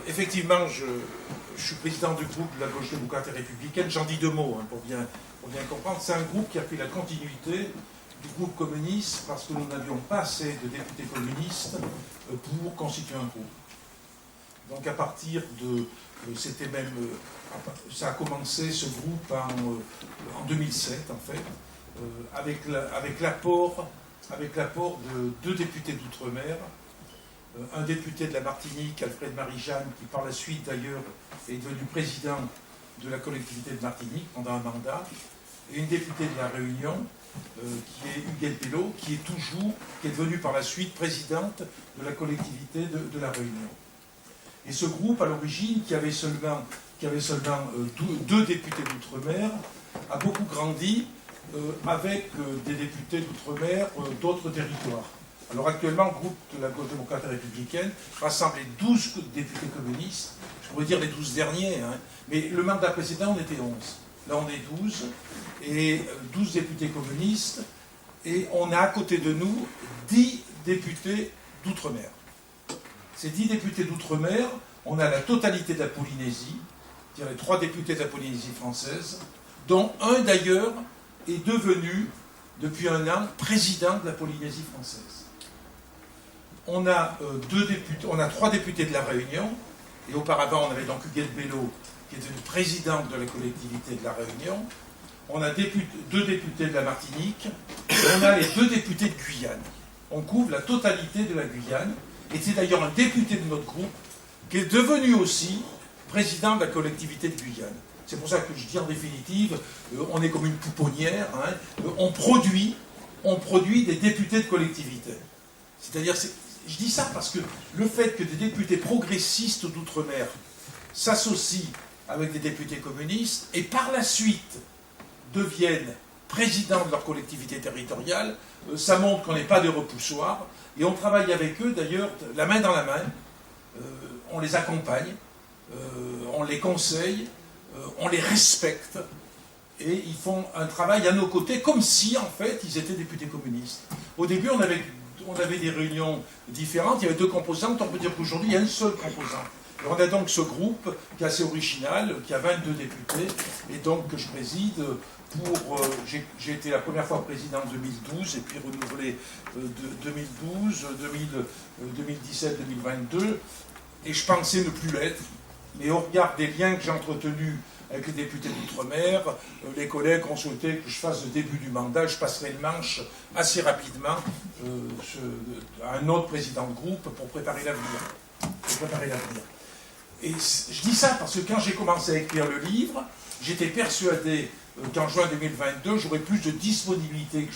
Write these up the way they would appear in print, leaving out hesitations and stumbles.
Effectivement, je suis président du groupe de la gauche démocrate et républicaine. J'en dis deux mots pour bien comprendre. C'est un groupe qui a pris la continuité du groupe communiste parce que nous n'avions pas assez de députés communistes pour constituer un groupe. Donc à partir de... C'était même... Ça a commencé, ce groupe, en 2007, en fait, avec l'apport de deux députés d'outre-mer, un député de la Martinique, Alfred Marie-Jeanne, qui par la suite d'ailleurs est devenu président de la collectivité de Martinique pendant un mandat, et une députée de la Réunion, qui est Huguette Bello, qui est devenue par la suite présidente de la collectivité de la Réunion. Et ce groupe, à l'origine, qui avait seulement deux députés d'outre-mer, a beaucoup grandi avec des députés d'outre-mer d'autres territoires. Alors actuellement, le groupe de la gauche démocrate et républicaine rassemble les 12 députés communistes, je pourrais dire les 12 derniers, mais le mandat précédent, on était 11. Là, on est 12, et 12 députés communistes, et on a à côté de nous 10 députés d'outre-mer. Ces 10 députés d'outre-mer, on a la totalité de la Polynésie, c'est-à-dire les 3 députés de la Polynésie française, dont un d'ailleurs est devenu, depuis un an, président de la Polynésie française. On a 3 députés de la Réunion, et auparavant on avait donc Huguette Bello, qui est devenue présidente de la collectivité de la Réunion. On a 2 députés de la Martinique, et on a les 2 députés de Guyane. On couvre la totalité de la Guyane, et c'est d'ailleurs un député de notre groupe qui est devenu aussi président de la collectivité de Guyane. C'est pour ça que je dis en définitive, on est comme une pouponnière, on produit des députés de collectivité. C'est-à-dire, je dis ça parce que le fait que des députés progressistes d'outre-mer s'associent avec des députés communistes et par la suite deviennent présidents de leur collectivité territoriale, ça montre qu'on n'est pas des repoussoirs, et on travaille avec eux d'ailleurs la main dans la main, on les accompagne, on les conseille, on les respecte, et ils font un travail à nos côtés comme si en fait ils étaient députés communistes. Au début on avait des réunions différentes, il y avait 2 composantes, on peut dire qu'aujourd'hui il y a une seule composante. Et on a donc ce groupe qui est assez original, qui a 22 députés, et donc que je préside j'ai été la première fois président en 2012, et puis renouvelé 2012, 2017, 2022, et je pensais ne plus l'être, mais au regard des liens que j'ai entretenus avec les députés d'outre-mer, les collègues ont souhaité que je fasse le début du mandat, je passerai le manche assez rapidement à un autre président de groupe pour préparer l'avenir. Et je dis ça parce que quand j'ai commencé à écrire le livre, j'étais persuadé qu'en juin 2022, j'aurais plus de disponibilité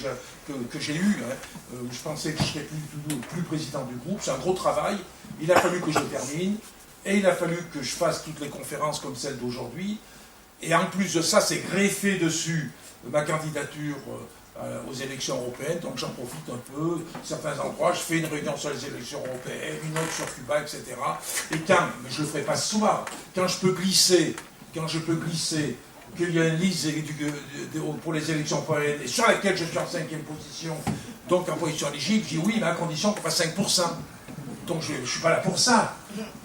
que j'ai eu. Je pensais que je serais plus président du groupe. C'est un gros travail. Il a fallu que je termine. Et il a fallu que je fasse toutes les conférences comme celle d'aujourd'hui. Et en plus de ça, c'est greffé dessus ma candidature aux élections européennes. Donc j'en profite un peu. Certains endroits, je fais une réunion sur les élections européennes, une autre sur Cuba, etc. Et mais je ne le ferai pas ce soir, quand je peux glisser qu'il y a une liste pour les élections européennes et sur laquelle je suis en 5e position, donc en position éligible, je dis oui, mais à condition qu'on fasse 5%. Donc je ne suis pas là pour ça.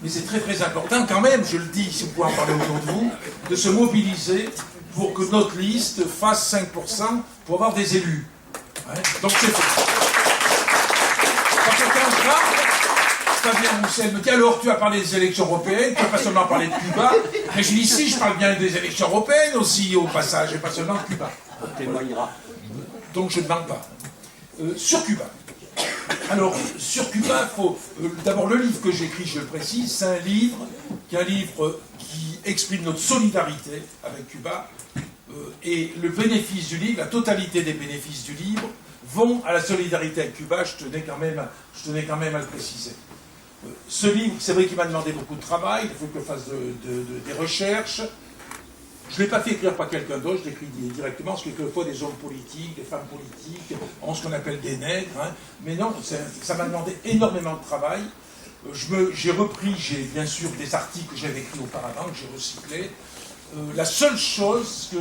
Mais c'est très très important quand même, je le dis, si vous pouvez en parler autour de vous, de se mobiliser pour que notre liste fasse 5% pour avoir des élus. Donc c'est fait. Quand quelqu'un Fabien Roussel me dit alors tu as parlé des élections européennes, tu n'as pas seulement parlé de Cuba, mais je dis si, je parle bien des élections européennes aussi au passage, et pas seulement de Cuba. On témoignera. Donc je ne mens pas. Sur Cuba. Alors, sur Cuba, d'abord le livre que j'écris, je le précise, c'est un livre qui exprime notre solidarité avec Cuba, et le bénéfice du livre, la totalité des bénéfices du livre, vont à la solidarité avec Cuba, je tenais quand même à le préciser. Ce livre, c'est vrai qu'il m'a demandé beaucoup de travail, il faut que je fasse des recherches. Je ne l'ai pas fait écrire par quelqu'un d'autre, je l'écris directement, parce que quelquefois des hommes politiques, des femmes politiques, ont ce qu'on appelle des nègres, mais non, ça m'a demandé énormément de travail. J'ai bien sûr des articles que j'avais écrits auparavant, que j'ai recyclés. La seule chose que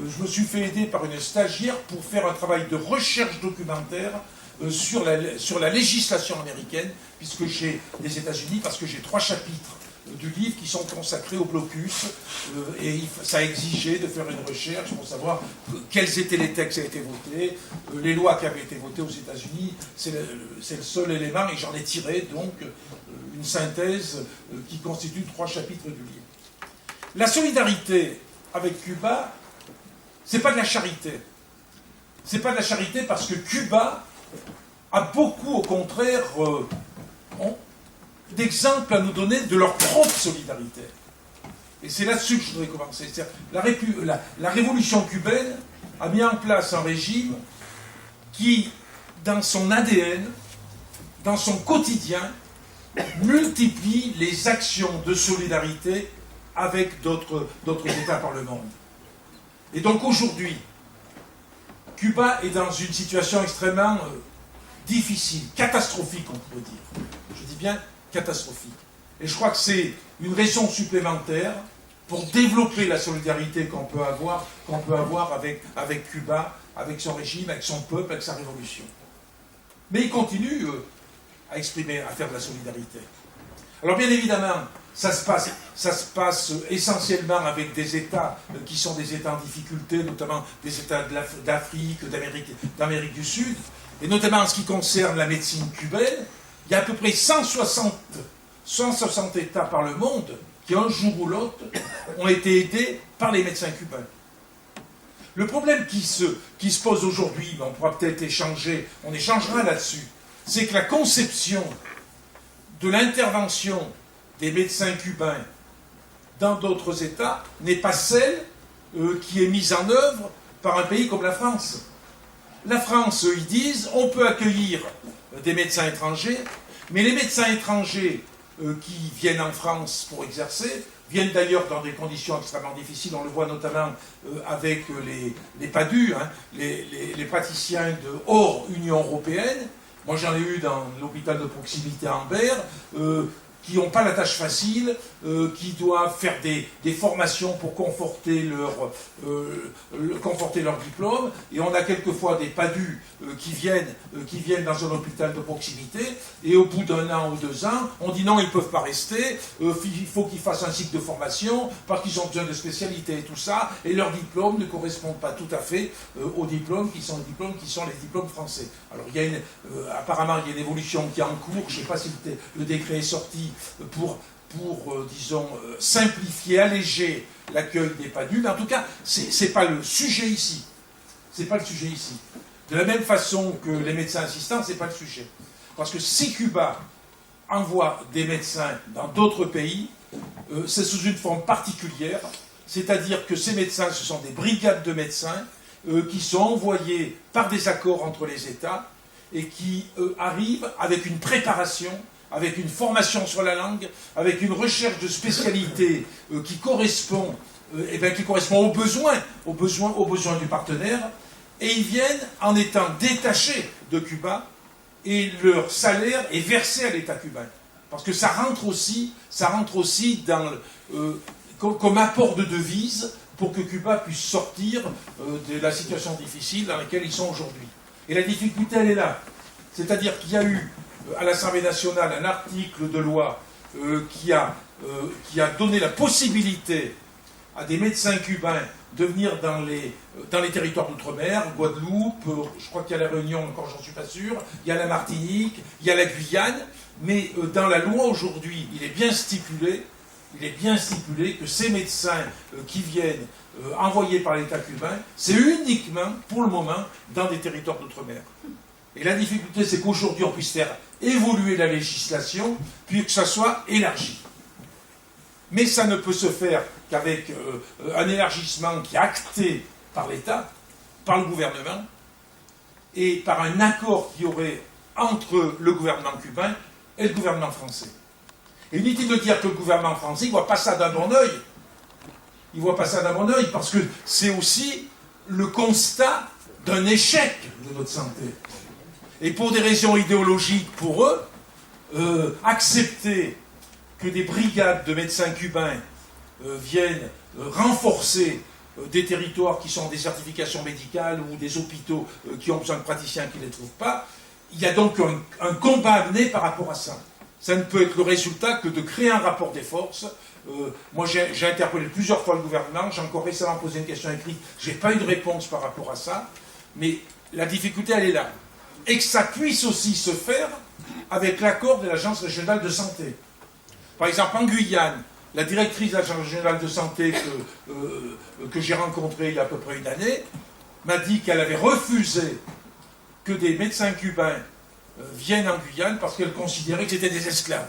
je me suis fait aider par une stagiaire pour faire un travail de recherche documentaire sur la législation américaine, puisque des États-Unis, parce que j'ai 3 chapitres du livre qui sont consacrés au blocus, et ça a exigé de faire une recherche pour savoir quels étaient les textes qui avaient été votés, les lois qui avaient été votées aux États-Unis. C'est le seul élément, et j'en ai tiré donc une synthèse qui constitue 3 chapitres du livre. La solidarité avec Cuba, c'est pas de la charité. C'est pas de la charité parce que Cuba a beaucoup, au contraire, d'exemples à nous donner de leur propre solidarité. Et c'est là-dessus que je voudrais commencer. La révolution cubaine a mis en place un régime qui, dans son ADN, dans son quotidien, multiplie les actions de solidarité avec d'autres États par le monde. Et donc aujourd'hui, Cuba est dans une situation extrêmement difficile, catastrophique, on pourrait dire. Je dis bien catastrophique. Et je crois que c'est une raison supplémentaire pour développer la solidarité qu'on peut avoir avec Cuba, avec son régime, avec son peuple, avec sa révolution. Mais il continue à exprimer, à faire de la solidarité. Alors bien évidemment, ça se passe essentiellement avec des États qui sont des États en difficulté, notamment des États d'Afrique, d'Amérique du Sud, et notamment en ce qui concerne la médecine cubaine. Il y a à peu près 160 États par le monde qui, un jour ou l'autre, ont été aidés par les médecins cubains. Le problème qui se pose aujourd'hui, on pourra peut-être échanger, on échangera là-dessus, c'est que la conception de l'intervention des médecins cubains dans d'autres États n'est pas celle qui est mise en œuvre par un pays comme la France. La France, ils disent, on peut accueillir des médecins étrangers, mais les médecins étrangers qui viennent en France pour exercer viennent d'ailleurs dans des conditions extrêmement difficiles. On le voit notamment avec les PADU, hein, les praticiens de hors Union européenne. Moi, j'en ai eu dans l'hôpital de proximité à Ambert, qui n'ont pas la tâche facile, qui doivent faire des formations pour conforter leur diplôme, et on a quelquefois des PADU qui viennent dans un hôpital de proximité, et au bout d'1 an ou 2 ans, on dit non, ils ne peuvent pas rester, il faut qu'ils fassent un cycle de formation, parce qu'ils ont besoin de spécialité et tout ça, et leur diplôme ne correspond pas tout à fait aux diplômes qui sont les diplômes français. Alors apparemment, il y a une évolution qui est en cours, je ne sais pas si le décret est sorti, pour disons, simplifier, alléger l'accueil des PADU, mais en tout cas, c'est pas le sujet ici. C'est pas le sujet ici. De la même façon que les médecins assistants, c'est pas le sujet. Parce que si Cuba envoie des médecins dans d'autres pays, c'est sous une forme particulière, c'est-à-dire que ces médecins, ce sont des brigades de médecins qui sont envoyés par des accords entre les États et qui arrivent avec une préparation, avec une formation sur la langue, avec une recherche de spécialité qui correspond aux besoins du partenaire, et ils viennent en étant détachés de Cuba, et leur salaire est versé à l'État cubain. Parce que ça rentre aussi comme apport de devises pour que Cuba puisse sortir de la situation difficile dans laquelle ils sont aujourd'hui. Et la difficulté, elle est là. C'est-à-dire qu'il y a eu à l'Assemblée nationale un article de loi qui a donné la possibilité à des médecins cubains de venir dans les territoires d'outre-mer, Guadeloupe, je crois qu'il y a la Réunion, encore j'en suis pas sûr, il y a la Martinique, il y a la Guyane, mais dans la loi aujourd'hui, il est bien stipulé que ces médecins qui viennent envoyés par l'État cubain, c'est uniquement, pour le moment, dans des territoires d'outre-mer. Et la difficulté, c'est qu'aujourd'hui, on puisse faire évoluer la législation, puis que ça soit élargi. Mais ça ne peut se faire qu'avec un élargissement qui est acté par l'État, par le gouvernement, et par un accord qu'il y aurait entre le gouvernement cubain et le gouvernement français. Et inutile de dire que le gouvernement français ne voit pas ça d'un bon œil. Il ne voit pas ça d'un bon œil, parce que c'est aussi le constat d'un échec de notre santé. Et pour des raisons idéologiques pour eux, accepter que des brigades de médecins cubains viennent renforcer des territoires qui sont des certifications médicales ou des hôpitaux qui ont besoin de praticiens qui ne les trouvent pas, il y a donc un combat à mener par rapport à ça. Ça ne peut être le résultat que de créer un rapport des forces. Moi, j'ai interpellé plusieurs fois le gouvernement, j'ai encore récemment posé une question écrite, je n'ai pas eu de réponse par rapport à ça, mais la difficulté, elle est là. Et que ça puisse aussi se faire avec l'accord de l'Agence régionale de santé. Par exemple, en Guyane, la directrice de l'Agence régionale de santé que j'ai rencontrée il y a à peu près une année m'a dit qu'elle avait refusé que des médecins cubains viennent en Guyane parce qu'elle considérait que c'était des esclaves.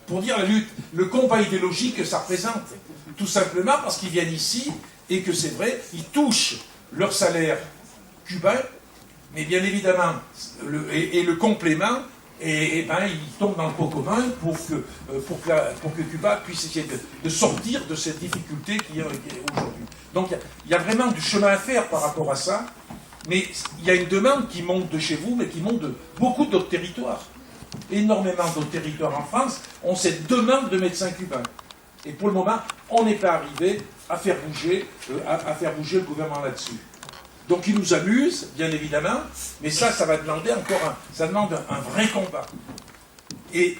Pour dire la lutte, le combat idéologique que ça représente. Tout simplement parce qu'ils viennent ici et que c'est vrai, ils touchent leur salaire cubain, mais bien évidemment, le complément, et ben, ils tombent dans le pot commun pour que Cuba puisse essayer de sortir de cette difficulté qui est aujourd'hui. Donc il y a vraiment du chemin à faire par rapport à ça, mais il y a une demande qui monte de chez vous, mais qui monte de beaucoup d'autres territoires. Énormément d'autres territoires en France ont cette demande de médecins cubains. Et pour le moment, on n'est pas arrivé à faire bouger le gouvernement là-dessus. Donc il nous amuse, bien évidemment, mais ça va demander ça demande un vrai combat. Et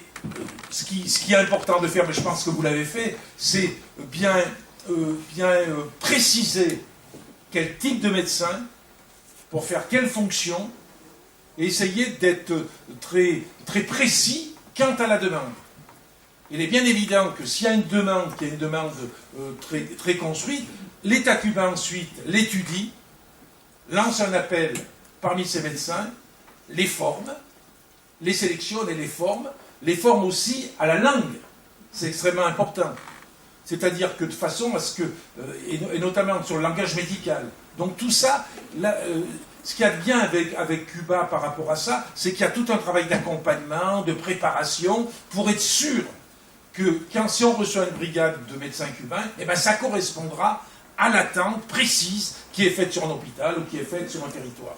ce qui est important de faire, mais je pense que vous l'avez fait, c'est bien préciser quel type de médecin, pour faire quelle fonction, et essayer d'être très, très précis quant à la demande. Il est bien évident que s'il y a une demande qui est une demande très, très construite, l'État cubain ensuite l'étudie, lance un appel parmi ses médecins, les forme, les sélectionne et les forme aussi à la langue. C'est extrêmement important. C'est-à-dire que de façon à ce que, et notamment sur le langage médical, donc tout ça, ce qu'il y a de bien avec Cuba par rapport à ça, c'est qu'il y a tout un travail d'accompagnement, de préparation, pour être sûr que si on reçoit une brigade de médecins cubains, eh ben ça correspondra à l'attente précise qui est faite sur un hôpital ou qui est faite sur un territoire.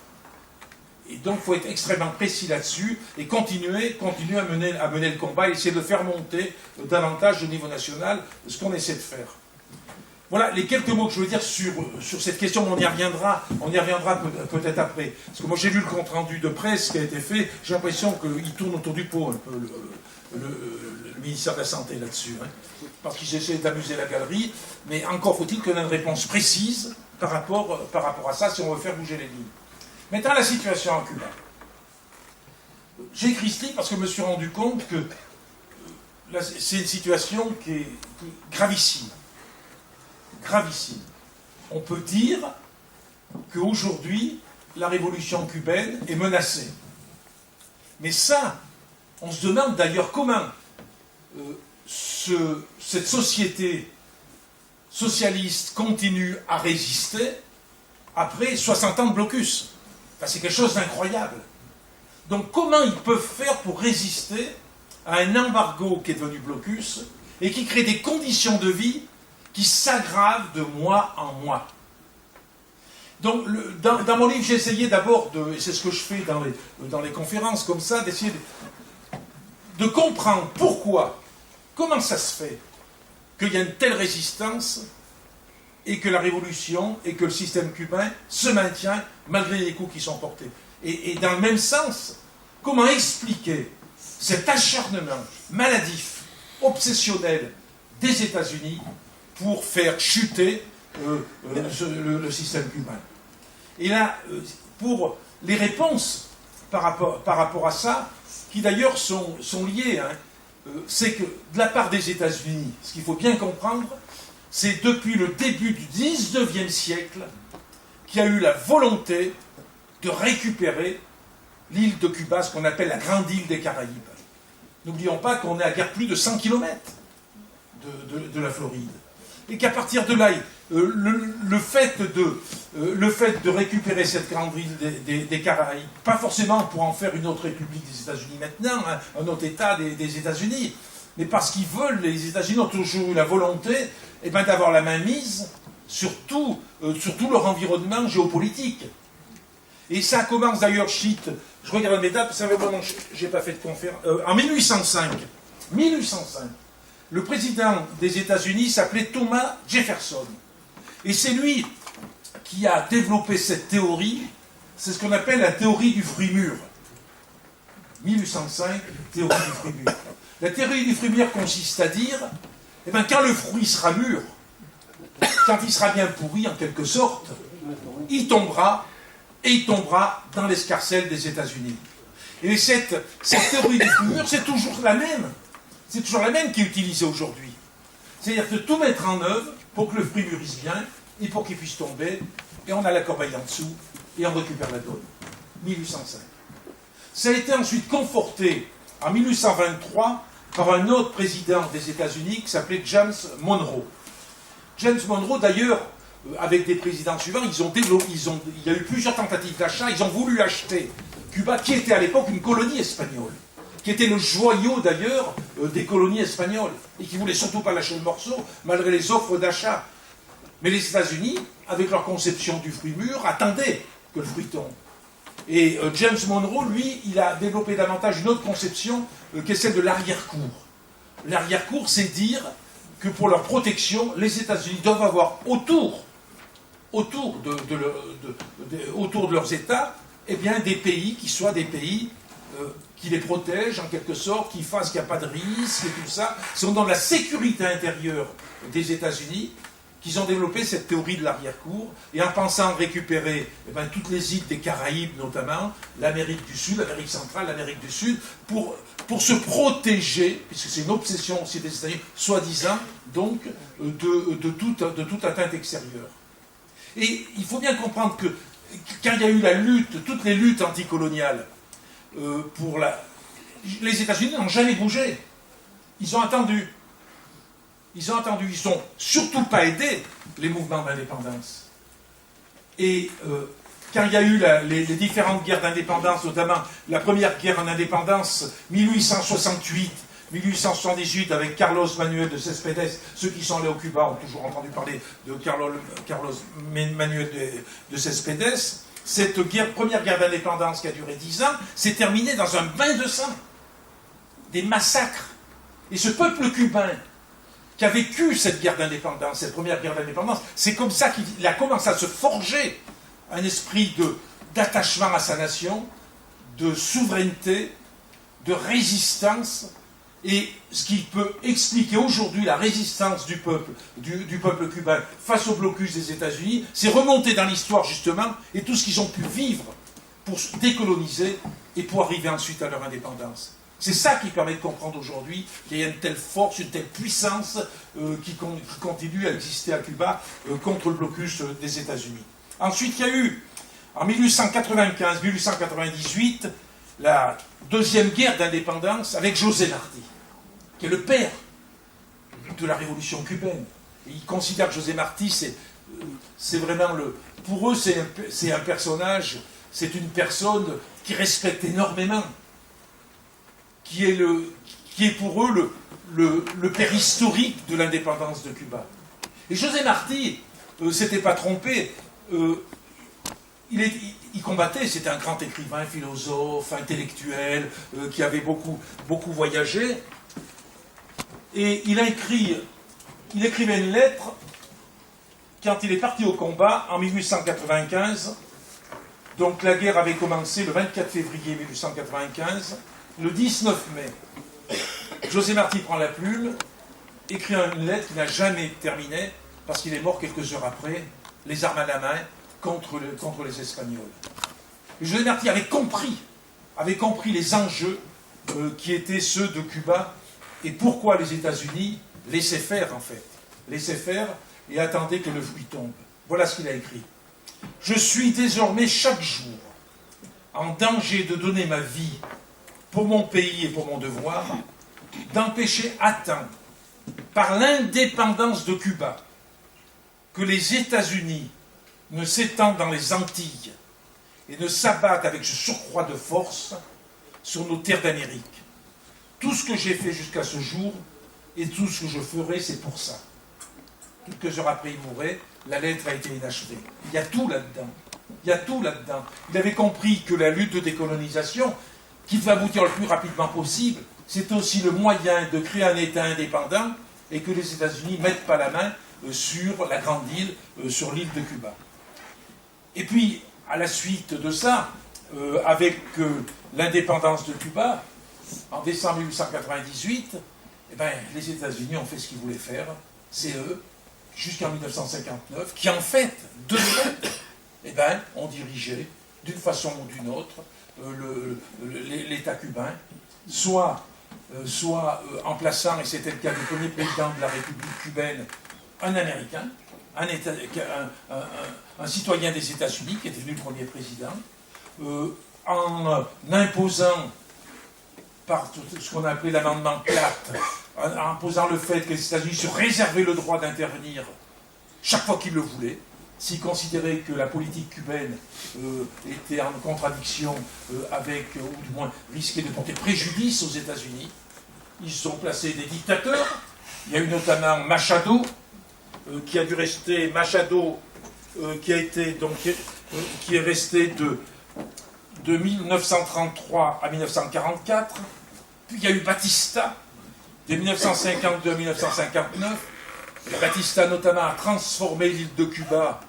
Et donc il faut être extrêmement précis là-dessus et continuer à mener le combat et essayer de faire monter davantage au niveau national ce qu'on essaie de faire. Voilà les quelques mots que je veux dire sur cette question, on y reviendra peut-être après. Parce que moi j'ai lu le compte-rendu de presse qui a été fait, j'ai l'impression qu'il tourne autour du pot un peu le ministère de la Santé là-dessus, hein, parce qu'ils essaient d'amuser la galerie, mais encore faut-il qu'on ait une réponse précise par rapport à ça si on veut faire bouger les lignes. Maintenant, la situation en Cuba. J'ai écrit ce livre parce que je me suis rendu compte que c'est une situation qui est gravissime. Gravissime. On peut dire qu'aujourd'hui, la révolution cubaine est menacée. Mais ça, on se demande d'ailleurs comment cette société socialiste continue à résister après 60 ans de blocus. Enfin, c'est quelque chose d'incroyable. Donc comment ils peuvent faire pour résister à un embargo qui est devenu blocus et qui crée des conditions de vie qui s'aggravent de mois en mois. Donc dans mon livre, j'ai essayé d'abord, et c'est ce que je fais dans les conférences comme ça, d'essayer de comprendre comment ça se fait qu'il y a une telle résistance et que la révolution et que le système cubain se maintient malgré les coups qui sont portés. Et dans le même sens, comment expliquer cet acharnement maladif, obsessionnel des États-Unis pour faire chuter le système cubain. Et là, pour les réponses par rapport à ça, qui d'ailleurs sont liées, hein, c'est que de la part des États-Unis, ce qu'il faut bien comprendre, c'est depuis le début du XIXe siècle qu'il y a eu la volonté de récupérer l'île de Cuba, ce qu'on appelle la Grande Île des Caraïbes. N'oublions pas qu'on est à guère plus de 100 km de la Floride. Et qu'à partir de là, le fait de récupérer cette Grande Île des Caraïbes, pas forcément pour en faire une autre république des États-Unis maintenant, hein, un autre État des États-Unis, mais parce qu'ils veulent, les États-Unis ont toujours eu la volonté d'avoir la main mise sur tout leur environnement géopolitique. Et ça commence d'ailleurs, je regarde mes dates, c'est un moment que je n'ai pas fait de conférence. En 1805, le président des États-Unis s'appelait Thomas Jefferson. Et c'est lui qui a développé cette théorie, c'est ce qu'on appelle la théorie du fruit mûr. 1805, théorie du fruit mûr. La théorie du fruit mûr consiste à dire, eh bien, quand le fruit sera mûr, quand il sera bien pourri en quelque sorte, il tombera, et il tombera dans l'escarcelle des États-Unis. Et cette théorie du fruit mûr, c'est toujours la même. C'est toujours la même qui est utilisée aujourd'hui. C'est-à-dire de tout mettre en œuvre pour que le fruit mûrisse bien et pour qu'il puisse tomber, et on a la corbeille en dessous, et on récupère la donne. 1805. Ça a été ensuite conforté en 1823 par un autre président des États-Unis qui s'appelait James Monroe. James Monroe, d'ailleurs, avec des présidents suivants, il y a eu plusieurs tentatives d'achat, ils ont voulu acheter Cuba, qui était à l'époque une colonie espagnole, qui était le joyau d'ailleurs des colonies espagnoles, et qui ne voulait surtout pas lâcher le morceau, malgré les offres d'achat. Mais les États-Unis, avec leur conception du fruit mûr, attendaient que le fruit tombe. Et James Monroe, lui, il a développé davantage une autre conception qui est celle de l'arrière-cour. L'arrière-cour, c'est dire que pour leur protection, les États-Unis doivent avoir autour de leurs États, eh bien, des pays qui soient des pays qui les protègent en quelque sorte, qui fassent qu'il n'y a pas de risque et tout ça. C'est dans la sécurité intérieure des États-Unis qu'ils ont développé cette théorie de l'arrière-cour, et en pensant récupérer toutes les îles des Caraïbes notamment, l'Amérique du Sud, l'Amérique centrale, l'Amérique du Sud, pour se protéger, puisque c'est une obsession aussi des États-Unis, soi-disant, donc, de toute atteinte extérieure. Et il faut bien comprendre que quand il y a eu la lutte, toutes les luttes anticoloniales, les États-Unis n'ont jamais bougé. Ils ont attendu. Ils n'ont surtout pas aidé les mouvements d'indépendance. Et quand il y a eu les différentes guerres d'indépendance, notamment la première guerre en indépendance, 1868 avec Carlos Manuel de Céspedes, ceux qui sont allés au Cuba ont toujours entendu parler de Carlos Manuel de Céspedes. Cette première guerre d'indépendance qui a duré 10 ans s'est terminée dans un bain de sang, des massacres. Et ce peuple cubain qui a vécu cette guerre d'indépendance, cette première guerre d'indépendance, c'est comme ça qu'il a commencé à se forger un esprit d'attachement à sa nation, de souveraineté, de résistance, et ce qui peut expliquer aujourd'hui la résistance du peuple cubain face au blocus des États-Unis, c'est remonter dans l'histoire justement, et tout ce qu'ils ont pu vivre pour se décoloniser et pour arriver ensuite à leur indépendance. C'est ça qui permet de comprendre aujourd'hui qu'il y a une telle force, une telle puissance qui continue à exister à Cuba contre le blocus des États-Unis. Ensuite, il y a eu, en 1895-1898, la deuxième guerre d'indépendance avec José Martí, qui est le père de la révolution cubaine. Et ils considèrent que José Martí, c'est vraiment pour eux, c'est un personnage, c'est une personne qui respecte énormément, qui est pour eux le père historique de l'indépendance de Cuba. Et José Martí s'était pas trompé. Il combattait, c'était un grand écrivain, philosophe, intellectuel, qui avait beaucoup voyagé. Et il écrivait une lettre quand il est parti au combat en 1895. Donc la guerre avait commencé le 24 février 1895. Le 19 mai, José Martí prend la plume, écrit une lettre qui n'a jamais terminé, parce qu'il est mort quelques heures après, les armes à la main, contre les Espagnols. Et José Martí avait compris les enjeux qui étaient ceux de Cuba, et pourquoi les États-Unis laissaient faire, en fait. Laissaient faire et attendaient que le fruit tombe. Voilà ce qu'il a écrit. « Je suis désormais chaque jour en danger de donner ma vie pour mon pays et pour mon devoir, d'empêcher à temps, par l'indépendance de Cuba, que les États-Unis ne s'étendent dans les Antilles et ne s'abattent avec ce surcroît de force sur nos terres d'Amérique. Tout ce que j'ai fait jusqu'à ce jour et tout ce que je ferai, c'est pour ça. » Quelques heures après, il mourait, la lettre a été inachevée. Il y a tout là-dedans. Il avait compris que la lutte de décolonisation, qui devait aboutir le plus rapidement possible, c'est aussi le moyen de créer un État indépendant et que les États-Unis ne mettent pas la main sur la grande île, sur l'île de Cuba. Et puis, à la suite de ça, avec l'indépendance de Cuba, en décembre 1898, eh ben, les États-Unis ont fait ce qu'ils voulaient faire, c'est eux, jusqu'en 1959, qui en fait, de fait, eh ben, ont dirigé, d'une façon ou d'une autre, l'État cubain, soit en plaçant, et c'était le cas du premier président de la République cubaine, un Américain, un citoyen des États-Unis, qui est devenu le premier président, en imposant, par ce qu'on a appelé l'amendement Platt, en imposant le fait que les États-Unis se réservaient le droit d'intervenir chaque fois qu'ils le voulaient, s'ils considéraient que la politique cubaine était en contradiction avec, ou du moins risquait de porter préjudice aux États-Unis. Ils ont placé des dictateurs. Il y a eu notamment Machado, qui a dû rester, qui est resté de 1933 à 1944. Puis il y a eu Batista, de 1952 à 1959. Et Batista, notamment, a transformé l'île de Cuba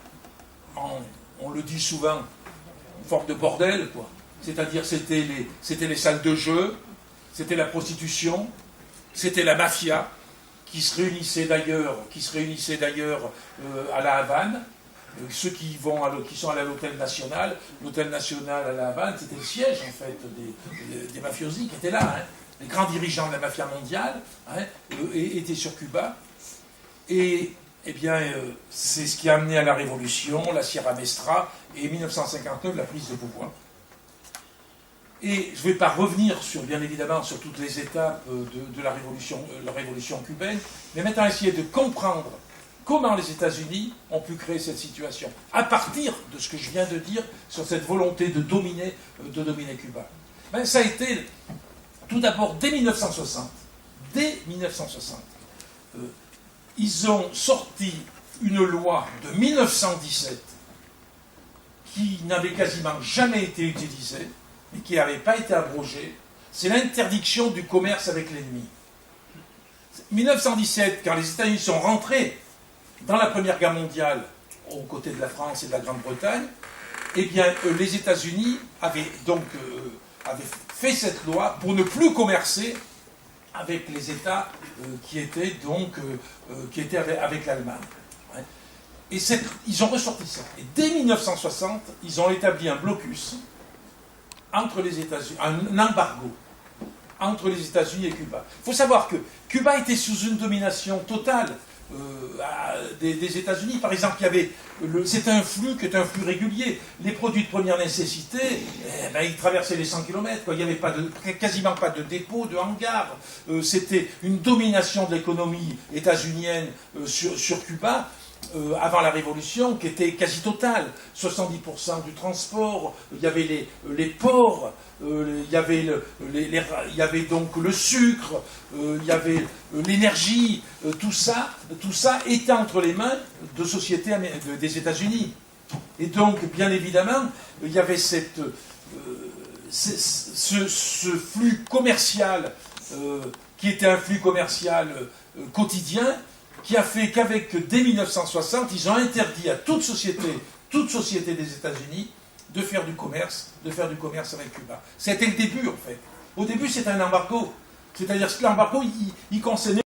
en, on le dit souvent, en forme de bordel, quoi. C'est-à-dire, c'était les salles de jeu, c'était la prostitution, c'était la mafia, qui se réunissaient d'ailleurs à La Havane. Ceux qui sont allés à l'hôtel national à La Havane, c'était le siège, en fait, des mafiosi qui étaient là. Hein. Les grands dirigeants de la mafia mondiale étaient sur Cuba. Et eh bien, c'est ce qui a amené à la Révolution, la Sierra Mestra, et 1959, la prise de pouvoir. Et je ne vais pas revenir, bien évidemment, sur toutes les étapes de la révolution cubaine, mais maintenant essayer de comprendre comment les États-Unis ont pu créer cette situation, à partir de ce que je viens de dire sur cette volonté de dominer Cuba. Ben, ça a été, tout d'abord, dès 1960, ils ont sorti une loi de 1917 qui n'avait quasiment jamais été utilisée, mais qui n'avait pas été abrogée. C'est l'interdiction du commerce avec l'ennemi. 1917, quand les États-Unis sont rentrés dans la Première Guerre mondiale, aux côtés de la France et de la Grande-Bretagne, eh bien, les États-Unis avaient fait cette loi pour ne plus commercer avec les États qui étaient avec l'Allemagne. Et ils ont ressorti ça. Et dès 1960, ils ont établi un blocus entre les États-Unis, un embargo entre les États-Unis et Cuba. Il faut savoir que Cuba était sous une domination totale des États-Unis. Par exemple, c'est un flux qui est un flux régulier. Les produits de première nécessité, ils traversaient les 100 km. Il n'y avait quasiment pas de dépôt, de hangar. C'était une domination de l'économie états-unienne sur Cuba. Avant la Révolution, qui était quasi totale. 70% du transport, il y avait les ports, il y avait donc le sucre, il y avait l'énergie, tout ça était entre les mains de sociétés des États-Unis. Et donc, bien évidemment, il y avait ce flux commercial, qui était un flux commercial quotidien, qui a fait dès 1960, ils ont interdit à toute société des États-Unis de faire du commerce avec Cuba. C'était le début, en fait. Au début, c'était un embargo. C'est-à-dire que l'embargo, il concernait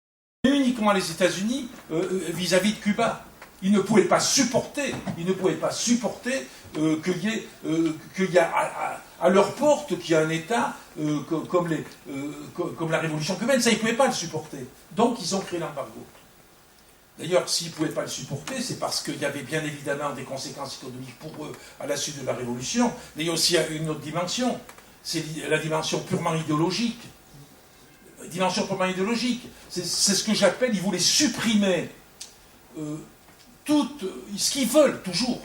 uniquement les États-Unis vis-à-vis de Cuba. Ils ne pouvaient pas supporter qu'il y ait à leur porte qu'il y a un État comme la Révolution cubaine. Ça, ils ne pouvaient pas le supporter. Donc, ils ont créé l'embargo. D'ailleurs, s'ils ne pouvaient pas le supporter, c'est parce qu'il y avait bien évidemment des conséquences économiques pour eux à la suite de la Révolution, mais il y a aussi une autre dimension, c'est la dimension purement idéologique. C'est ce que j'appelle, ils voulaient supprimer ce qu'ils veulent toujours,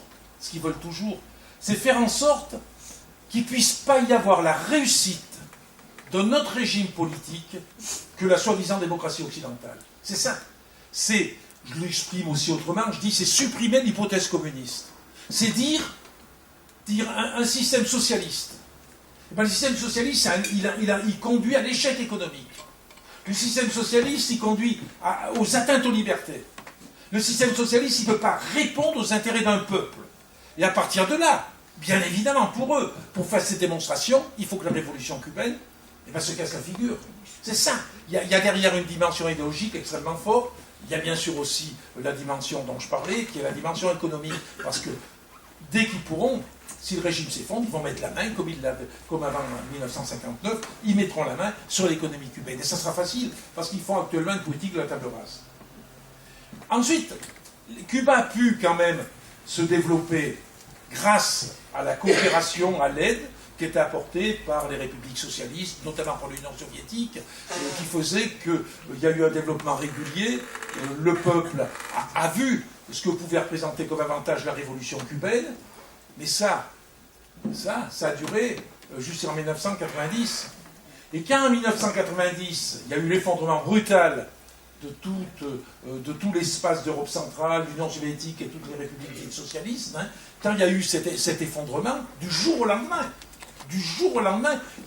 c'est faire en sorte qu'il ne puisse pas y avoir la réussite de notre régime politique que la soi-disant démocratie occidentale. C'est ça. Je l'exprime aussi autrement, je dis c'est supprimer l'hypothèse communiste. C'est dire un système socialiste. Et bien, le système socialiste, il conduit à l'échec économique. Le système socialiste, il conduit aux atteintes aux libertés. Le système socialiste, il ne peut pas répondre aux intérêts d'un peuple. Et à partir de là, bien évidemment, pour eux, pour faire ces démonstrations, il faut que la révolution cubaine et bien se casse la figure. C'est ça. Il y a derrière une dimension idéologique extrêmement forte. Il y a bien sûr aussi la dimension dont je parlais, qui est la dimension économique. Parce que dès qu'ils pourront, si le régime s'effondre, ils vont mettre la main, comme avant 1959, ils mettront la main sur l'économie cubaine. Et ça sera facile, parce qu'ils font actuellement une politique de la table rase. Ensuite, Cuba a pu quand même se développer grâce à la coopération, à l'aide qui était apportée par les républiques socialistes, notamment par l'Union soviétique, qui faisait qu'il y a eu un développement régulier. Le peuple a vu ce que pouvait représenter comme avantage la révolution cubaine, mais ça a duré jusqu'en 1990. Et quand en 1990, il y a eu l'effondrement brutal de tout l'espace d'Europe centrale, l'Union soviétique et toutes les républiques socialistes, quand il y a eu cet effondrement, du jour au lendemain,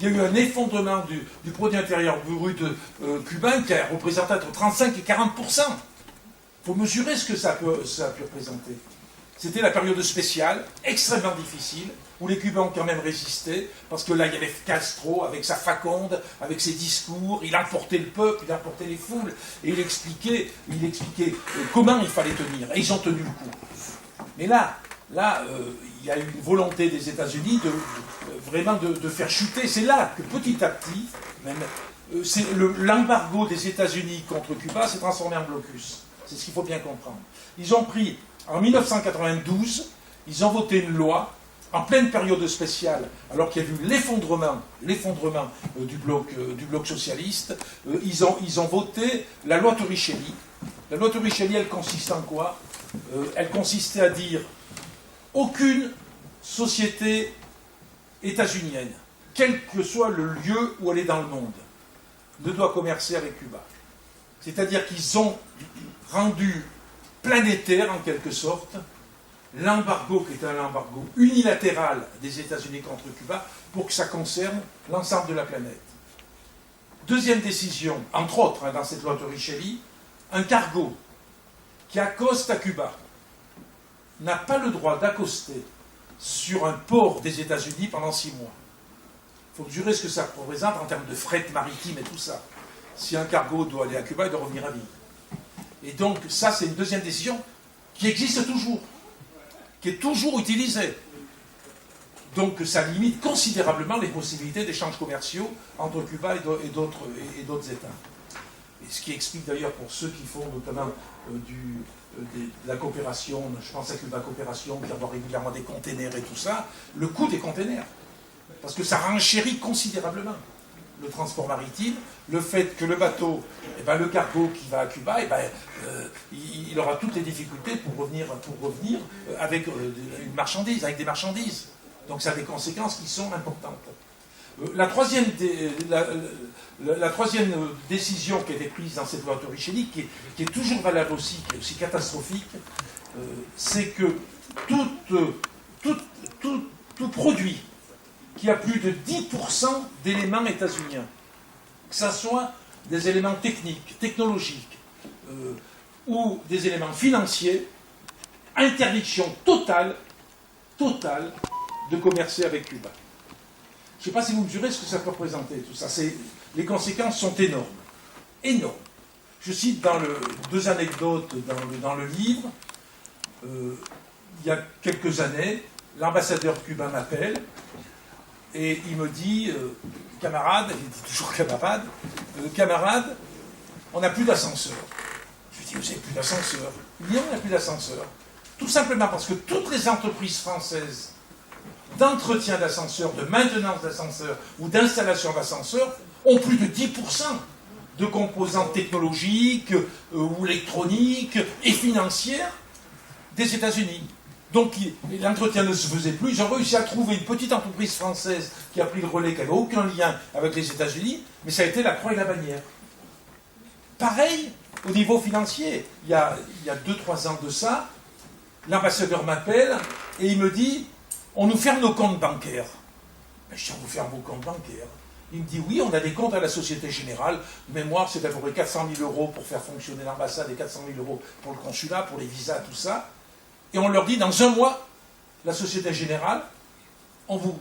il y a eu un effondrement du produit intérieur brut cubain qui a représenté entre 35 et 40%. Il faut mesurer ce que ça a pu représenter. C'était la période spéciale, extrêmement difficile, où les Cubains ont quand même résisté, parce que là, il y avait Castro, avec sa faconde, avec ses discours, il emportait le peuple, il emportait les foules, et il expliquait comment il fallait tenir, et ils ont tenu le coup. Mais là, il y a eu une volonté des États-Unis vraiment de faire chuter. C'est là que petit à petit, l'embargo des États-Unis contre Cuba s'est transformé en blocus. C'est ce qu'il faut bien comprendre. Ils ont pris, en 1992, ils ont voté une loi, en pleine période spéciale, alors qu'il y a eu l'effondrement du bloc socialiste, ils ont voté la loi Torricelli. La loi Torricelli, elle consiste en quoi? Elle consistait à dire aucune société états-unienne, quel que soit le lieu où elle est dans le monde, ne doit commercer avec Cuba. C'est-à-dire qu'ils ont rendu planétaire, en quelque sorte, l'embargo, qui est un embargo unilatéral des États-Unis contre Cuba, pour que ça concerne l'ensemble de la planète. Deuxième décision, entre autres, dans cette loi Torricelli, un cargo qui accoste à Cuba n'a pas le droit d'accoster sur un port des États-Unis pendant 6 mois. Il faut mesurer ce que ça représente en termes de fret maritime et tout ça. Si un cargo doit aller à Cuba, il doit revenir à vie. Et donc, ça, c'est une deuxième décision qui existe toujours, qui est toujours utilisée. Donc, ça limite considérablement les possibilités d'échanges commerciaux entre Cuba et d'autres États. Et ce qui explique d'ailleurs pour ceux qui font notamment de la coopération, je pense à Cuba Coopération, qui envoie régulièrement des containers et tout ça, le coût des containers. Parce que ça renchérit considérablement le transport maritime, le fait que le bateau, le cargo qui va à Cuba, il aura toutes les difficultés pour revenir avec une marchandise, avec des marchandises. Donc ça a des conséquences qui sont importantes. La troisième décision qui a été prise dans cette loi Torricelli, qui est toujours valable aussi, qui est aussi catastrophique, c'est que tout produit qui a plus de 10% d'éléments états-uniens, que ce soit des éléments techniques, technologiques, ou des éléments financiers, interdiction totale de commercer avec Cuba. Je ne sais pas si vous mesurez ce que ça peut représenter, tout ça. Les conséquences sont énormes. Énormes. Je cite deux anecdotes dans le livre. Il y a quelques années, l'ambassadeur cubain m'appelle et il me dit, camarade, il dit toujours camarade, on n'a plus d'ascenseur. Je lui dis, vous n'avez plus d'ascenseur? Il dit, on n'a plus d'ascenseur. Tout simplement parce que toutes les entreprises françaises d'entretien d'ascenseurs, de maintenance d'ascenseurs ou d'installation d'ascenseurs ont plus de 10% de composantes technologiques ou électroniques et financières des États-Unis. Donc l'entretien ne se faisait plus. Ils ont réussi à trouver une petite entreprise française qui a pris le relais, qui n'avait aucun lien avec les États-Unis, mais ça a été la croix et la bannière. Pareil au niveau financier. Il y a 2-3 ans de ça, l'ambassadeur m'appelle et il me dit « On nous ferme nos comptes bancaires. » Je dis « On vous ferme vos comptes bancaires ?» Il me dit « Oui, on a des comptes à la Société Générale. De mémoire, c'est à peu près 400 000 euros pour faire fonctionner l'ambassade et 400 000 euros pour le consulat, pour les visas, tout ça. Et on leur dit, dans 1 mois, la Société Générale, on vous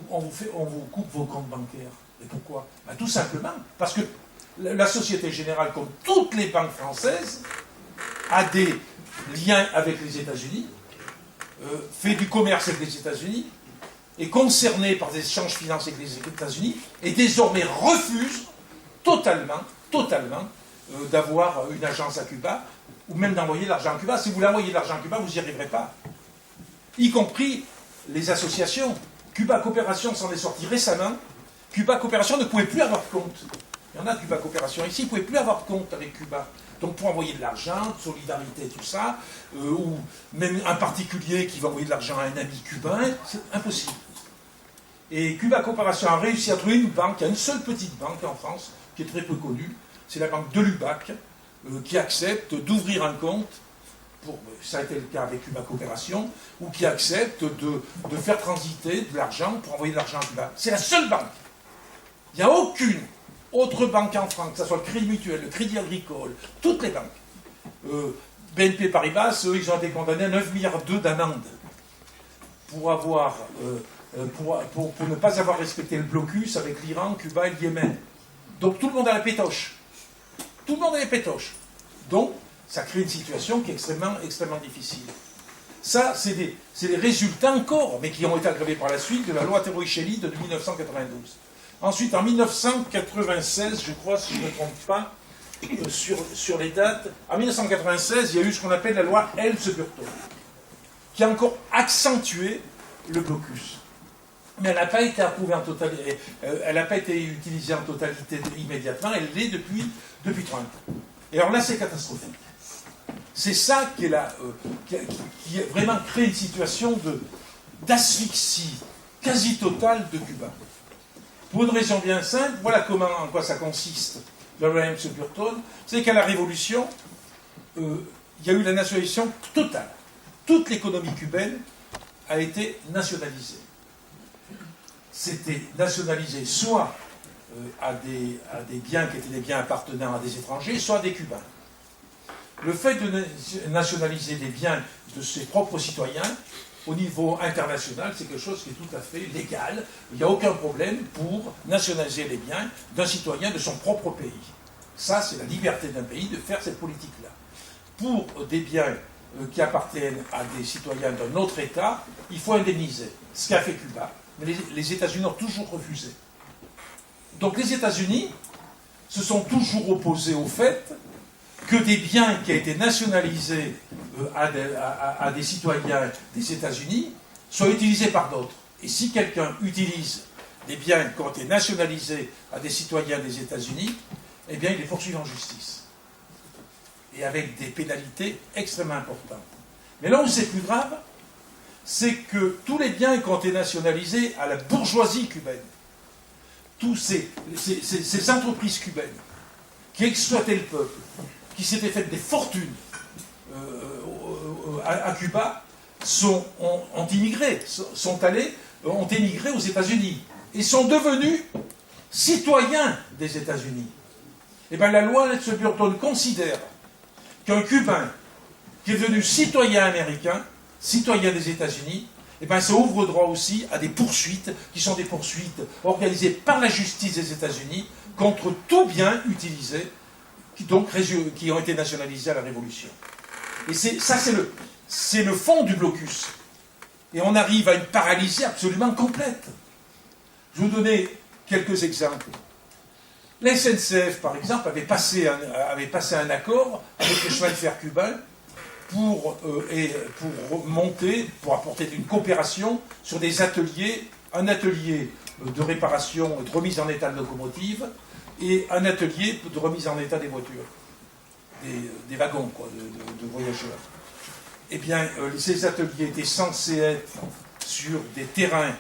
coupe vos comptes bancaires. » Et pourquoi? Ben, tout simplement parce que la Société Générale, comme toutes les banques françaises, a des liens avec les États-Unis, fait du commerce avec les États-Unis, est concernée par des échanges financiers avec les États-Unis, et désormais refuse totalement d'avoir une agence à Cuba, ou même d'envoyer de l'argent à Cuba. Si vous voulez envoyer de l'argent à Cuba, vous n'y arriverez pas. Y compris les associations. Cuba Coopération s'en est sorti récemment. Cuba Coopération ne pouvait plus avoir de compte. Il y en a Cuba Coopération ici, ils ne pouvaient plus avoir de compte avec Cuba. Donc pour envoyer de l'argent, de solidarité, tout ça, ou même un particulier qui va envoyer de l'argent à un ami cubain, c'est impossible. Et Cuba Coopération a réussi à trouver une banque, il y a une seule petite banque en France, qui est très peu connue, c'est la banque de Lubac, qui accepte d'ouvrir un compte, ça a été le cas avec Cuba Coopération, ou qui accepte de faire transiter de l'argent pour envoyer de l'argent à Cuba. C'est la seule banque. Il n'y a aucune autre banque en France, que ce soit le Crédit Mutuel, le Crédit Agricole, toutes les banques. BNP Paribas, eux, ils ont été condamnés à 9,2 milliards d'amende pour ne pas avoir respecté le blocus avec l'Iran, Cuba et le Yémen. Donc tout le monde a la pétoche. Tout le monde a les pétoches. Donc, ça crée une situation qui est extrêmement difficile. Ça, c'est des résultats encore, mais qui ont été aggravés par la suite de la loi Terroichelli de 1992. Ensuite, en 1996, je crois, si je ne me trompe pas, sur les dates, en 1996, il y a eu ce qu'on appelle la loi Helms-Burton, qui a encore accentué le blocus. Mais elle n'a pas été approuvée en totalité, elle n'a pas été utilisée en totalité immédiatement, elle l'est depuis 30 ans. Et alors là, c'est catastrophique. C'est ça qui a vraiment créé une situation d'asphyxie quasi totale de Cuba. Pour une raison bien simple, voilà en quoi ça consiste, la loi Helms-Burton, c'est qu'à la Révolution, il y a eu la nationalisation totale. Toute l'économie cubaine a été nationalisée. C'était nationalisé soit à des biens qui étaient des biens appartenant à des étrangers, soit à des Cubains. Le fait de nationaliser des biens de ses propres citoyens, au niveau international, c'est quelque chose qui est tout à fait légal. Il n'y a aucun problème pour nationaliser les biens d'un citoyen de son propre pays. Ça, c'est la liberté d'un pays de faire cette politique-là. Pour des biens qui appartiennent à des citoyens d'un autre État, il faut indemniser. Ce qu'a fait Cuba. Mais les États-Unis ont toujours refusé. Donc les États-Unis se sont toujours opposés au fait que des biens qui ont été nationalisés à des citoyens des États-Unis soient utilisés par d'autres. Et si quelqu'un utilise des biens qui ont été nationalisés à des citoyens des États-Unis, eh bien il les poursuit en justice. Et avec des pénalités extrêmement importantes. Mais là où c'est plus grave, c'est que tous les biens qui ont été nationalisés à la bourgeoisie cubaine, tous ces entreprises cubaines qui exploitaient le peuple, qui s'étaient faites des fortunes à Cuba, ont immigré, ont émigré aux États-Unis et sont devenus citoyens des États-Unis. Et bien la loi Helms-Burton considère qu'un Cubain qui est devenu citoyen américain, citoyen des États-Unis, eh bien, ça ouvre droit aussi à des poursuites, qui sont des poursuites organisées par la justice des États-Unis contre tout bien utilisé, qui ont été nationalisés à la Révolution. Et c'est le fond du blocus. Et on arrive à une paralysie absolument complète. Je vais vous donner quelques exemples. La SNCF, par exemple, avait passé un accord avec les chemins de fer cubains pour apporter une coopération sur des ateliers, un atelier de réparation et de remise en état de locomotive et un atelier de remise en état des voitures, des wagons quoi, de voyageurs. Eh bien, ces ateliers étaient censés être sur des terrains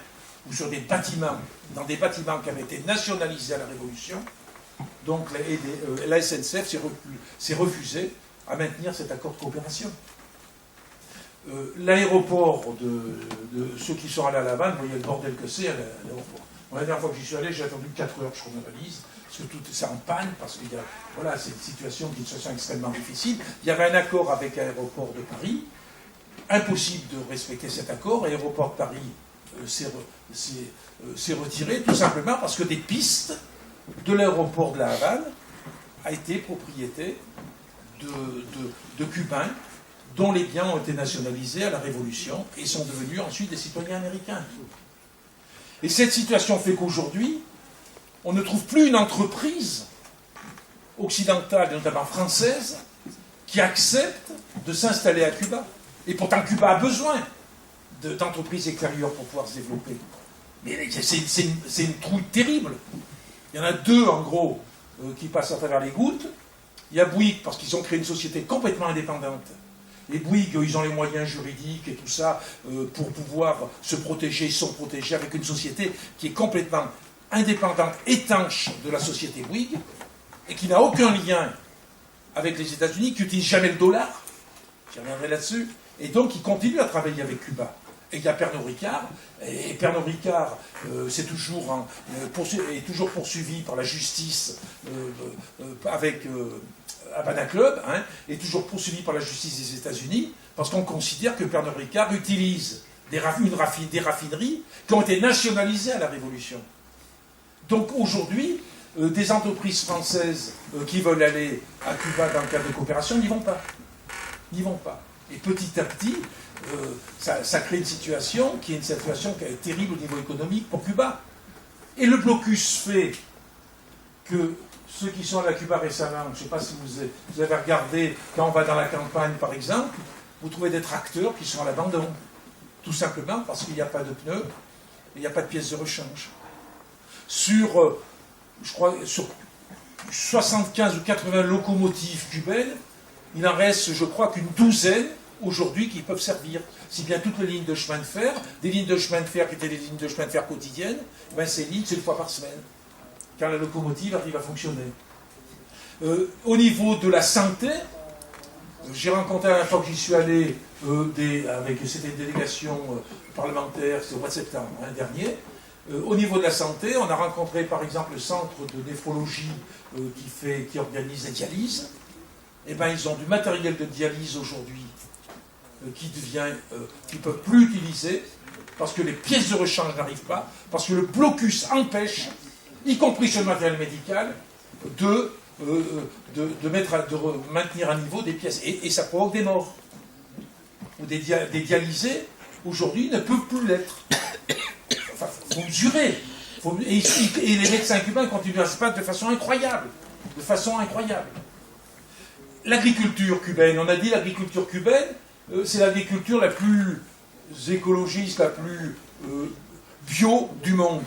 ou sur des bâtiments, dans des bâtiments qui avaient été nationalisés à la Révolution. Donc la SNCF s'est refusée à maintenir cet accord de coopération. L'aéroport de ceux qui sont allés à La Havane, vous voyez le bordel que c'est à l'aéroport. La dernière fois que j'y suis allé, j'ai attendu 4 heures, je crois, ma valise, parce que tout c'est en panne, parce que c'est une situation qui est une situation extrêmement difficile. Il y avait un accord avec l'aéroport de Paris, impossible de respecter cet accord. L'aéroport de Paris s'est retiré tout simplement parce que des pistes de l'aéroport de La Havane a été propriété de Cubains dont les biens ont été nationalisés à la Révolution et sont devenus ensuite des citoyens américains. Et cette situation fait qu'aujourd'hui, on ne trouve plus une entreprise occidentale, et notamment française, qui accepte de s'installer à Cuba. Et pourtant, Cuba a besoin d'entreprises extérieures pour pouvoir se développer. Mais c'est une trouille terrible. Il y en a deux, en gros, qui passent à travers les gouttes. Il y a Bouygues, parce qu'ils ont créé une société complètement indépendante. Et Bouygues, ils ont les moyens juridiques et tout ça pour pouvoir se protéger, ils sont protégés avec une société qui est complètement indépendante, étanche de la société Bouygues, et qui n'a aucun lien avec les États-Unis, qui n'utilise jamais le dollar. J'y reviendrai là-dessus. Et donc, ils continuent à travailler avec Cuba. Et il y a Pernod Ricard, et Pernod Ricard est toujours poursuivi par la justice avec Havana Club, hein, est toujours poursuivi par la justice des États-Unis, parce qu'on considère que Pernod Ricard utilise des raffineries qui ont été nationalisées à la Révolution. Donc aujourd'hui, des entreprises françaises qui veulent aller à Cuba dans le cadre de coopération n'y vont pas. N'y vont pas. Et petit à petit, ça crée une situation qui est terrible au niveau économique pour Cuba. Et le blocus fait que ceux qui sont allés à Cuba récemment, je ne sais pas si vous avez regardé, quand on va dans la campagne par exemple, vous trouvez des tracteurs qui sont à l'abandon. Tout simplement parce qu'il n'y a pas de pneus et il n'y a pas de pièces de rechange. Sur 75 ou 80 locomotives cubaines, il en reste, je crois, qu'une douzaine aujourd'hui qui peuvent servir. Si bien toutes les lignes de chemin de fer, des lignes de chemin de fer qui étaient des lignes de chemin de fer quotidiennes, ben ces lignes, c'est une fois par semaine, quand la locomotive arrive à fonctionner. Au niveau de la santé, j'ai rencontré à la fois que j'y suis allé, c'était une délégation parlementaire, c'est au mois de septembre dernier. Au niveau de la santé, on a rencontré par exemple le centre de néphrologie qui organise les dialyses. Eh ben, ils ont du matériel de dialyse aujourd'hui qu'ils ne peuvent plus utiliser parce que les pièces de rechange n'arrivent pas, parce que le blocus empêche, y compris sur le matériel médical, de maintenir à niveau des pièces. Et ça provoque des morts. Ou des dialysés, aujourd'hui, ne peuvent plus l'être. Enfin, il faut mesurer. Et les médecins cubains continuent à se battre de façon incroyable. De façon incroyable. L'agriculture cubaine, on a dit l'agriculture cubaine, c'est l'agriculture la plus écologiste, la plus bio du monde.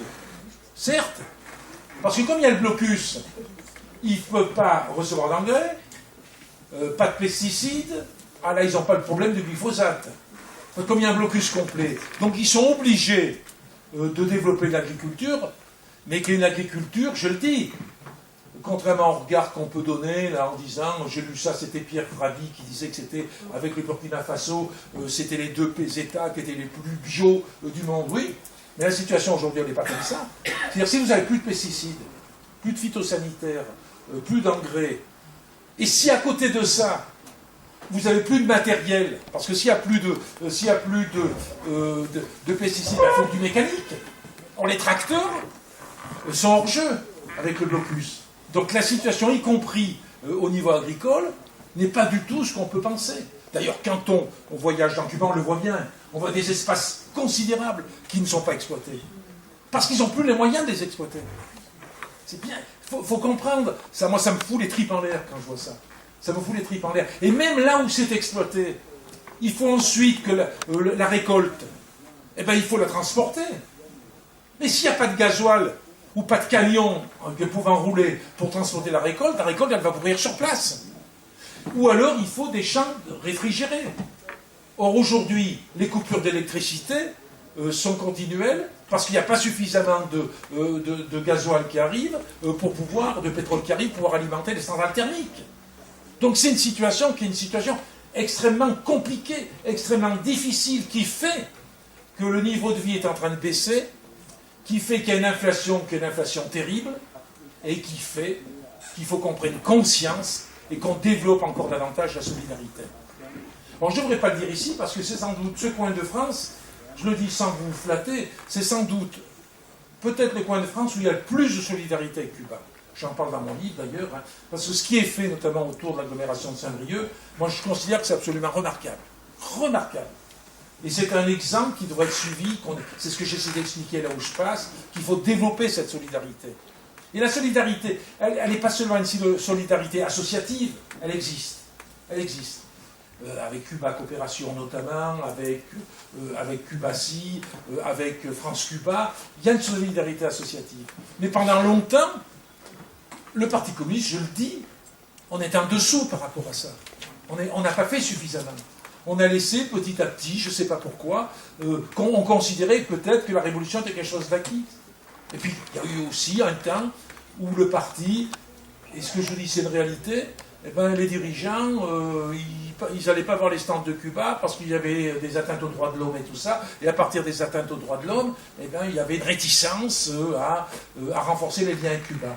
Certes, parce que comme il y a le blocus, ils ne peuvent pas recevoir d'engrais, pas de pesticides, là ils n'ont pas le problème du glyphosate. Comme il y a un blocus complet. Donc ils sont obligés de développer de l'agriculture, mais qu'il y ait une agriculture, je le dis, contrairement au regard qu'on peut donner, là, en disant, j'ai lu ça, c'était Pierre Rabhi qui disait que c'était, avec le Burkina Faso, c'était les deux États qui étaient les plus bio du monde. Oui, mais la situation aujourd'hui, elle n'est pas comme ça. C'est-à-dire, si vous n'avez plus de pesticides, plus de phytosanitaires, plus d'engrais, et si à côté de ça, vous n'avez plus de matériel, parce que s'il n'y a plus de pesticides, il faut du mécanique. Or, les tracteurs sont hors jeu avec le blocus. Donc la situation, y compris au niveau agricole, n'est pas du tout ce qu'on peut penser. D'ailleurs, quand on voyage dans Cuba, on le voit bien. On voit des espaces considérables qui ne sont pas exploités. Parce qu'ils n'ont plus les moyens de les exploiter. C'est bien. Il faut comprendre. Ça, moi, ça me fout les tripes en l'air quand je vois ça. Ça me fout les tripes en l'air. Et même là où c'est exploité, il faut ensuite que la récolte, eh ben, il faut la transporter. Mais s'il n'y a pas de gasoil ou pas de camion pouvant rouler pour transporter la récolte, elle va pourrir sur place. Ou alors, il faut des champs réfrigérés. Or, aujourd'hui, les coupures d'électricité sont continuelles parce qu'il n'y a pas suffisamment de gasoil qui arrive de pétrole qui arrive pour pouvoir alimenter les centrales thermiques. Donc, c'est une situation qui est une situation extrêmement compliquée, extrêmement difficile, qui fait que le niveau de vie est en train de baisser, qui fait qu'il y a une inflation terrible, et qui fait qu'il faut qu'on prenne conscience et qu'on développe encore davantage la solidarité. Bon, je ne devrais pas le dire ici, parce que c'est sans doute ce coin de France je le dis sans vous flatter, c'est sans doute peut-être le coin de France où il y a le plus de solidarité avec Cuba. J'en parle dans mon livre d'ailleurs, hein, parce que ce qui est fait notamment autour de l'agglomération de Saint-Brieuc, moi je considère que c'est absolument remarquable. Remarquable. Et c'est un exemple qui devrait être suivi, c'est ce que j'essaie d'expliquer là où je passe, qu'il faut développer cette solidarité. Et la solidarité, elle n'est pas seulement une solidarité associative, elle existe. Elle existe. Avec Cuba Coopération notamment, avec Cubaci, avec France Cuba, il y a une solidarité associative. Mais pendant longtemps, le Parti communiste, je le dis, on est en dessous par rapport à ça. On n'a pas fait suffisamment. On a laissé petit à petit, je ne sais pas pourquoi, on considérait peut-être que la révolution était quelque chose d'acquis. Et puis, il y a eu aussi un temps où le parti, et ce que je dis c'est une réalité, eh ben, les dirigeants, ils n'allaient pas voir les stands de Cuba parce qu'il y avait des atteintes aux droits de l'homme et tout ça, et à partir des atteintes aux droits de l'homme, eh ben, il y avait une réticence à renforcer les liens avec Cuba.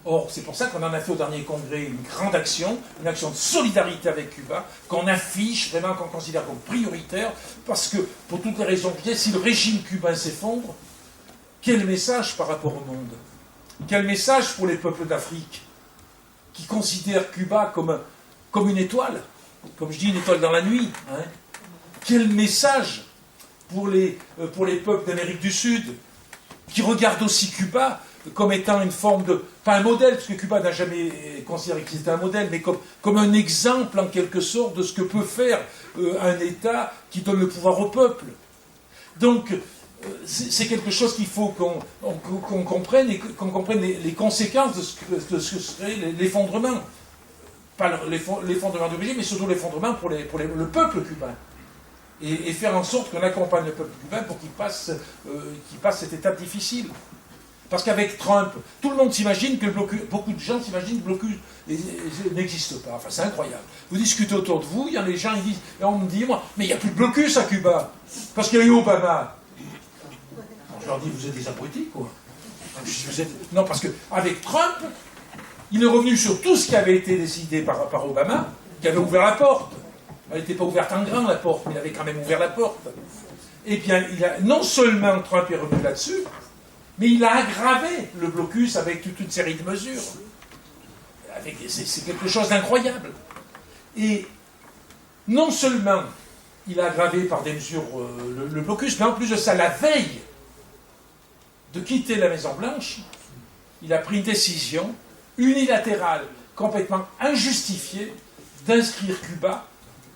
Or, c'est pour ça qu'on en a fait au dernier congrès une grande action, une action de solidarité avec Cuba, qu'on affiche, vraiment qu'on considère comme prioritaire, parce que, pour toutes les raisons que je dis, si le régime cubain s'effondre, quel message par rapport au monde? Quel message pour les peuples d'Afrique, qui considèrent Cuba comme une étoile, comme je dis, une étoile dans la nuit, hein? Quel message pour les peuples d'Amérique du Sud, qui regardent aussi Cuba comme étant une forme de, pas un modèle, parce que Cuba n'a jamais considéré que c'était un modèle, mais comme un exemple en quelque sorte de ce que peut faire un État qui donne le pouvoir au peuple. Donc, c'est quelque chose qu'il faut qu'on comprenne, et qu'on comprenne les conséquences de ce que serait l'effondrement. Pas l'effondrement du régime, mais surtout l'effondrement pour le peuple cubain. Et faire en sorte qu'on accompagne le peuple cubain pour qu'il passe cette étape difficile. Parce qu'avec Trump, tout le monde s'imagine que beaucoup de gens s'imaginent que le blocus n'existe pas. Enfin, c'est incroyable. Vous discutez autour de vous, il y a des gens, ils disent, et on me dit, moi, mais il n'y a plus de blocus à Cuba, parce qu'il y a eu Obama. Alors, je leur dis, vous êtes des abrutis, quoi. Non, parce qu'avec Trump, il est revenu sur tout ce qui avait été décidé par Obama, qui avait ouvert la porte. Elle n'était pas ouverte en grand, la porte, mais il avait quand même ouvert la porte. Et bien, non seulement Trump est revenu là-dessus, mais il a aggravé le blocus avec toute une série de mesures. C'est quelque chose d'incroyable. Et non seulement il a aggravé par des mesures le blocus, mais en plus de ça, la veille de quitter la Maison-Blanche, il a pris une décision unilatérale, complètement injustifiée, d'inscrire Cuba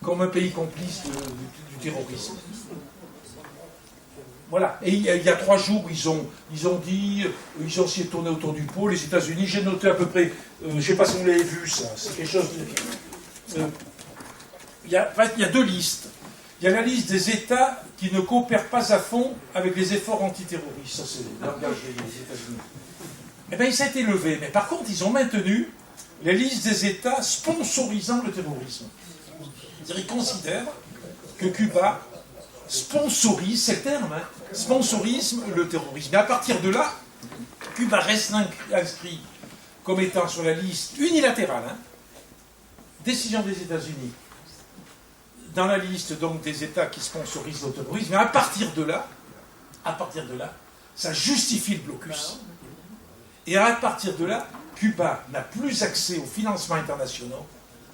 comme un pays complice du terrorisme. Voilà. Et il y a 3 jours, ils ont dit, ils ont essayé de tourner autour du pot, les États-Unis, j'ai noté à peu près, je ne sais pas si vous l'avez vu, ça, c'est quelque chose de... il y a 2 listes. Il y a la liste des États qui ne coopèrent pas à fond avec les efforts antiterroristes. Ça, c'est le langage des États-Unis. Eh bien, ça a été levé. Mais par contre, ils ont maintenu la liste des États sponsorisant le terrorisme. C'est-à-dire, ils considèrent que Cuba sponsorise, c'est le terme, hein, sponsorise le terrorisme. Et à partir de là, Cuba reste inscrit comme étant sur la liste unilatérale, hein, décision des États-Unis, dans la liste donc des États qui sponsorisent le terrorisme. Et à partir de là, ça justifie le blocus. Et à partir de là, Cuba n'a plus accès aux financements internationaux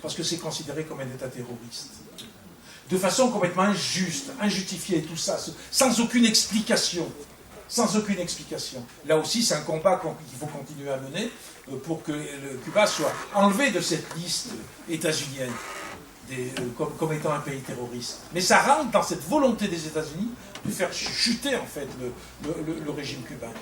parce que c'est considéré comme un État terroriste. De façon complètement injuste, injustifiée, tout ça, sans aucune explication. Sans aucune explication. Là aussi, c'est un combat qu'il faut continuer à mener pour que Cuba soit enlevé de cette liste états-unienne comme étant un pays terroriste. Mais ça rentre dans cette volonté des États-Unis de faire chuter en fait le régime cubain.